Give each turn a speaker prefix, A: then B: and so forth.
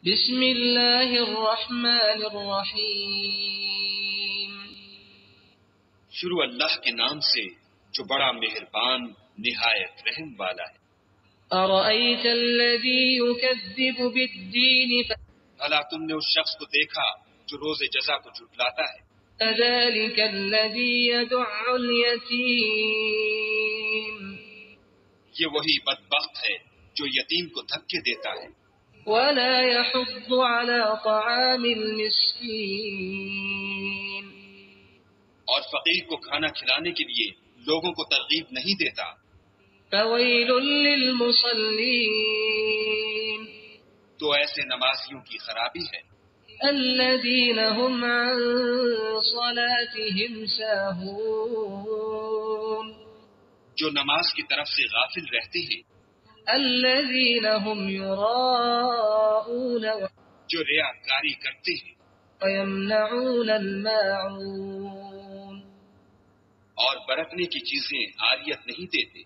A: بسم اللہ الرحمن الرحیم.
B: شروع اللہ کے نام سے جو بڑا مہربان نہایت رحم والا ہے.
A: ارأیت الذی یکذب بالدین
B: بھلا تم نے اس شخص کو دیکھا جو روز جزا کو جھٹلاتا ہے.
A: فذلک الذی یدع الیتیم
B: یہ وہی بدبخت ہے جو یتیم کو دھکے دیتا ہے
A: ولا يحض على طعام المسكين
B: اور فقیر کو کھانا کھلانے کے لیے لوگوں کو ترغیب نہیں دیتا.
A: فويل للمصلين
B: تو ایسے نمازیوں کی خرابی ہے
A: الذين هم عن صلاتهم ساهون
B: جو نماز کی طرف سے غافل رہتے ہیں.
A: الذين هم يراءون
B: جو ریاکاری کرتے ہیں
A: ويمنعون الماعون
B: اور برتنے کی چیزیں عاریت نہیں دیتے.